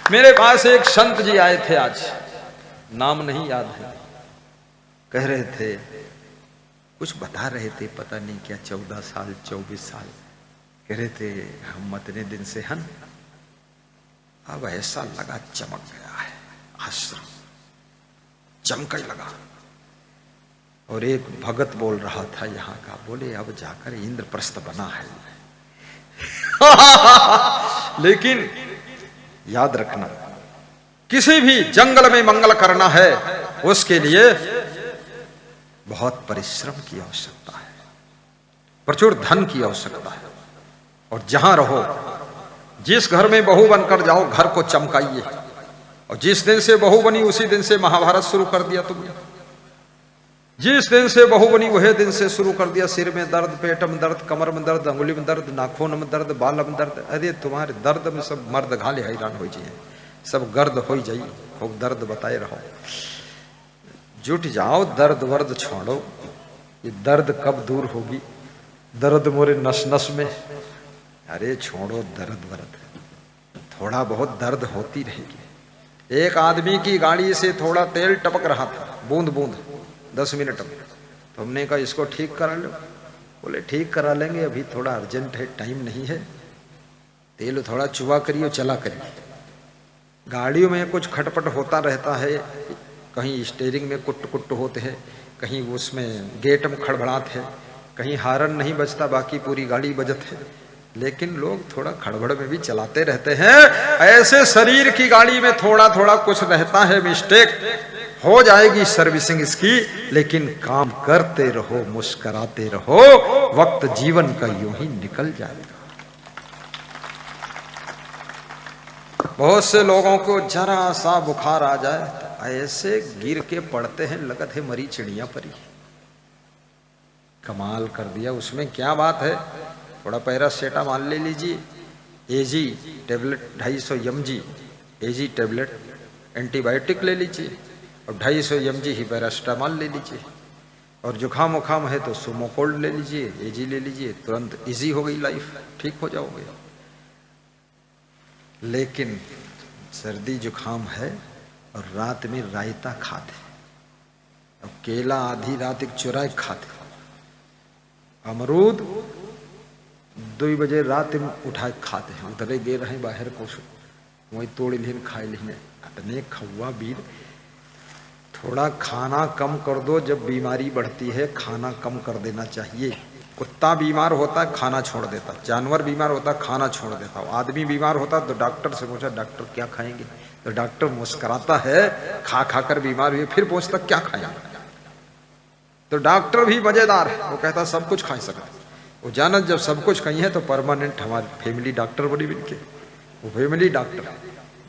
मेरे पास एक संत जी आए थे आज, नाम नहीं याद है, कह रहे थे, कुछ बता रहे थे, पता नहीं क्या, 14 साल 24 साल, कह रहे थे हम इतने दिन से हन, अब ऐसा लगा चमक गया है आश्रम, चमकने लगा। और एक भगत बोल रहा था यहाँ का, बोले अब जाकर इंद्रप्रस्थ बना है। लेकिन याद रखना, किसी भी जंगल में मंगल करना है उसके लिए बहुत परिश्रम की आवश्यकता है, प्रचुर धन की आवश्यकता है। और जहां रहो, जिस घर में बहू बनकर जाओ, घर को चमकाइए। और जिस दिन से बहू बनी उसी दिन से महाभारत शुरू कर दिया तुमने। जिस दिन से बहू बनी वही दिन से शुरू कर दिया सिर में दर्द, पेट में दर्द, कमर में दर्द, अंगुली में दर्द, नाखून में दर्द, बाल में दर्द। अरे तुम्हारे दर्द में सब मर्द घाले हैरान हो जाइए, सब गर्द हो जाइए, खूब दर्द बताए रहो। जुट जाओ, दर्द वर्द छोड़ो, ये दर्द कब दूर होगी, दर्द मोरे नस नस में। अरे छोड़ो दर्द वर्द, थोड़ा बहुत दर्द होती रहेगी। एक आदमी की गाड़ी से थोड़ा तेल टपक रहा था, बूंद बूंद, 10 मिनट में। तो हमने कहा इसको ठीक करा लो। बोले ठीक करा लेंगे, अभी थोड़ा अर्जेंट है, टाइम नहीं है, तेल थोड़ा चुवा करिए, चला करिए। गाड़ियों में कुछ खटपट होता रहता है, कहीं स्टीयरिंग में कुट कुट होते हैं, कहीं उसमें गेट में खड़बड़ात है, कहीं हारन नहीं बजता, बाकी पूरी गाड़ी बजत है। लेकिन लोग थोड़ा खड़बड़ में भी चलाते रहते हैं। ऐसे शरीर की गाड़ी में थोड़ा थोड़ा कुछ रहता है, मिस्टेक हो जाएगी सर्विसिंग इसकी, लेकिन काम करते रहो, मुस्कुराते रहो, वक्त जीवन का यूं ही निकल जाएगा। बहुत से लोगों को जरा सा बुखार आ जाए तो ऐसे गिर के पड़ते हैं, लगत है मरी चिड़िया परी। कमाल कर दिया, उसमें क्या बात है, थोड़ा पैरासेटामॉल ले लीजिए, एजी टेबलेट 250 mg एजी टेबलेट, एंटीबायोटिक ले लीजिए, और 250 mg ही पैरासेटामॉल ले लीजिए। और जुखाम उखाम है तो सोमोकोल्ड ले लीजिए, एजी ले लीजिए, तुरंत इजी हो गई लाइफ, ठीक हो जाओगे। लेकिन सर्दी जुखाम है और रात में रायता खाते, और केला आधी रात एक चुराए खाते, अमरूद 2 बजे रात में उठाए खाते हैं, उधरे गे रहे बाहर को वही तोड़ लिन खाए लिन, अपने खौआ बीर। थोड़ा खाना कम कर दो, जब बीमारी बढ़ती है खाना कम कर देना चाहिए। कुत्ता बीमार होता है खाना छोड़ देता, जानवर बीमार होता है खाना छोड़ देता, आदमी बीमार होता तो डॉक्टर से पूछा डॉक्टर क्या खाएंगे, तो डॉक्टर मुस्कुराता है, खा खाकर बीमार हुए, फिर पूछता क्या खाएंगे, तो डॉक्टर भी मजेदार है, वो कहता सब कुछ खा सकते। वो जानत जब सब कुछ कहीं है तो परमानेंट हमारी फैमिली डॉक्टर बड़ी बन के, वो फैमिली डॉक्टर,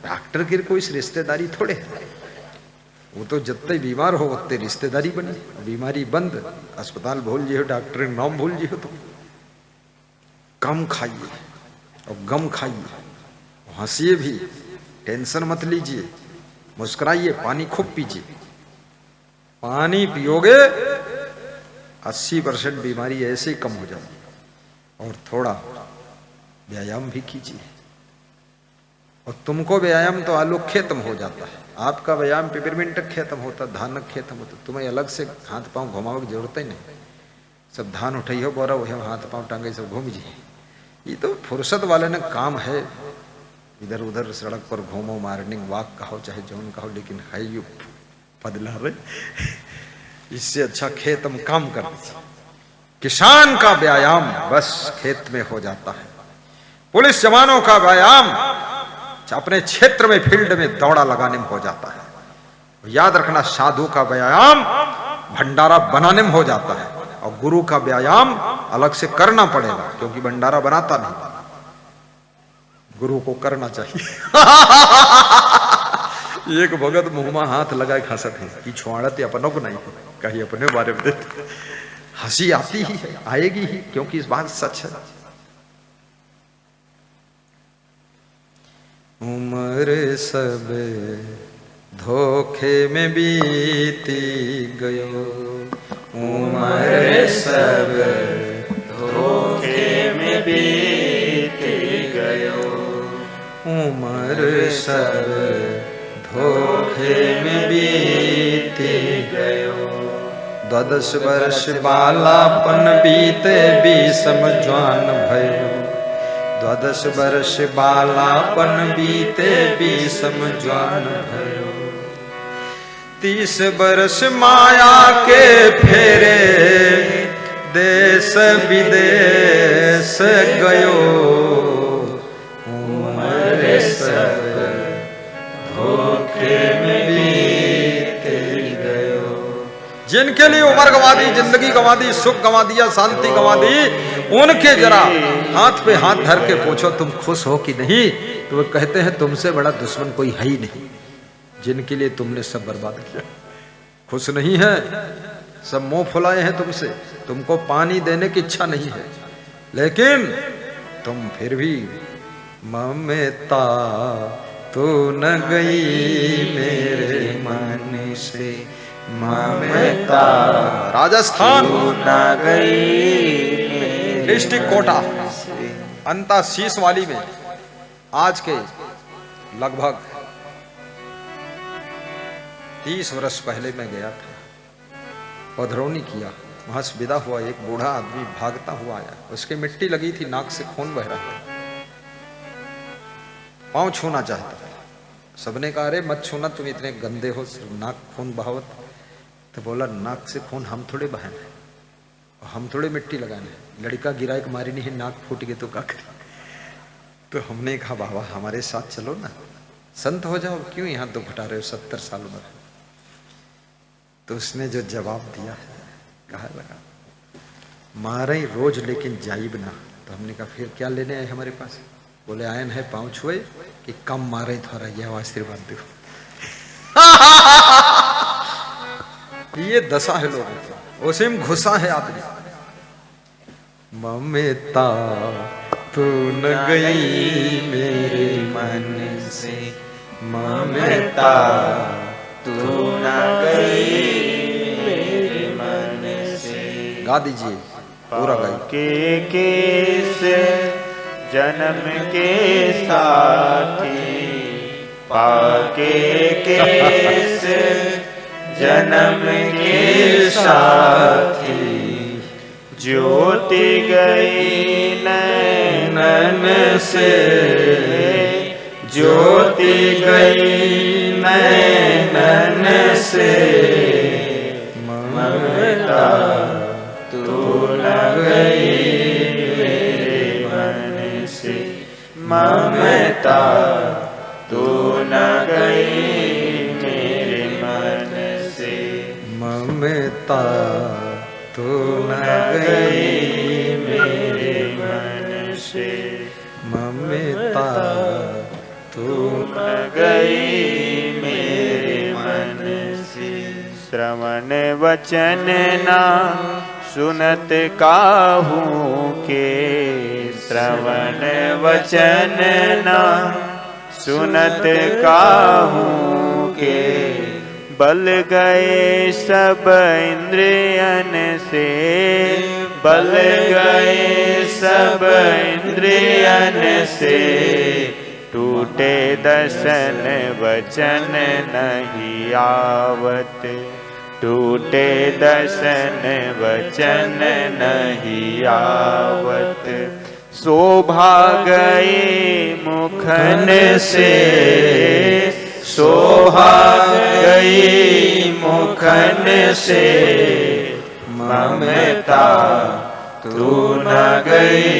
डॉक्टर की कोई रिश्तेदारी थोड़े है, वो तो जितने बीमार हो उतने रिश्तेदारी बनी, बीमारी बंद, अस्पताल भूल जी हो, डॉक्टर के नाम भूल जी हो। तो कम खाइए और गम खाइए, हंसिए भी, टेंशन मत लीजिए, मुस्कुराइए, पानी खूब पीजिए। पानी पियोगे 80% बीमारी ऐसे ही कम हो जाती। और थोड़ा व्यायाम भी कीजिए, और तुमको व्यायाम तो आलू खत्म हो जाता है, आपका व्यायाम पेपरमिंट खत्म होता, धान खत्म होता, तुम्हें अलग से हाथ पांव घुमाओ की जरूरत ही नहीं, सब धान उठाइयो बोरा वही हाथ पांव टांगे सब घूम जी। ये तो फुर्सत वाले ने काम है, इधर उधर सड़क पर घूमो, मॉर्निंग वॉक कहो चाहे जौन कहो, लेकिन है यू पदला रहे, इससे अच्छा खेत में काम कर दीजिए। किसान का व्यायाम बस खेत में हो जाता है, पुलिस जवानों का व्यायाम अपने क्षेत्र में फील्ड में दौड़ा लगाने में हो जाता है। याद रखना, साधु का व्यायाम भंडारा बनाने में हो जाता है, और गुरु का व्यायाम अलग से करना पड़ेगा, क्योंकि भंडारा बनाता नहीं, गुरु को करना चाहिए। एक भगत मुंह में हाथ लगाए खसत है कि छोड़ते अपनों को नहीं, कहीं अपने बारे में देते, हंसी आती ही है, आएगी ही, क्योंकि इस बात सच है। उम्र सब धोखे में बीती गयो, उम्र सब धोखे में बीती गयो, उम्र सब धोखे में बीती गयो। 12 वर्ष बालापन बीते 20 जवान भयो। 12 वर्ष बालापन बीते 20 जवान भयो। 30 वर्ष माया के फेरे देश विदेश गयो। उम्र सब धोखे में बीते गयो। जिनके लिए उम्र गंवा दी, जिंदगी गंवा दी, सुख गंवा दिया, शांति गंवा दी, उनके जरा हाथ पे हाथ धर के पूछो तुम खुश हो कि नहीं, तो वो कहते हैं तुमसे बड़ा दुश्मन कोई है ही नहीं। जिनके लिए तुमने सब बर्बाद किया, खुश नहीं है, सब मुंह फुलाए हैं तुमसे, तुमको पानी देने की इच्छा नहीं है, लेकिन तुम फिर भी ममता तो न गई मेरे मन से, ममता राजस्थान न गई डिस्ट्रिक्ट कोटा अंता शीश वाली में आज के लगभग 30 वर्ष पहले मैं गया था, पधरौनी किया, वहां से विदा हुआ। एक बूढ़ा आदमी भागता हुआ आया, उसके मिट्टी लगी थी, नाक से खून बह रहा था, पांव छूना चाहता था। सबने कहा अरे मत छूना, तुम इतने गंदे हो, सिर्फ नाक खून बहावत। तो बोला नाक से खून हम थोड़े बहाने, हम थोड़े मिट्टी लगाने, लड़का गिरा एक मारी नहीं, नाक फूट गए तो क्या करें। तो हमने कहा बाबा हमारे साथ चलो ना, संत हो जाओ, क्यों यहाँ दुख उठा रहे हो 70 साल उम्र। तो उसने जो जवाब दिया, कहा लगा मारे रोज लेकिन जाइब ना। तो हमने कहा फिर क्या लेने आए हमारे पास। बोले आयन है पाँव छुए कि कम मारे थोड़ा, यह आशीर्वाद दो। ये दशा है लोगों की, उसी में घुसा है आदमी। ममता तू न गई मेरे मन से, ममता तू न गई मेरे मन से। गा दीजिए पूरा गाइए। केस जन्म के साथी, पाके केस जन्म के साथी, ज्योति गई नैनन से, ज्योति गई नैनन से, ममता तू न गई मेरे मन से, ममता तू न गई मेरे मन से, ममता तू न गई मेरे मन से, ममता तू न गई मेरे मन से। श्रवण वचन ना सुनत काहू के, श्रवण वचन ना सुनत काहू के, बल गए सब इंद्रियन से, बल गए सब इंद्रियन से, टूटे दर्शन वचन नहीं आवत, टूटे दर्शन वचन नहीं आवत, शोभा गई मुखन से, शोभा गई मुखन से, ममता तू न गई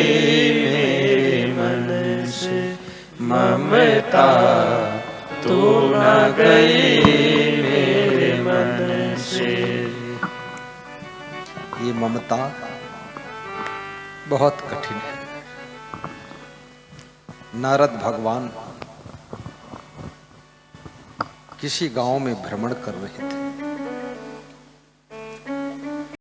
मेरे मन से, ममता तू न गई मेरे मन से। ये ममता बहुत कठिन है। नारद भगवान किसी गांव में भ्रमण कर रहे थे,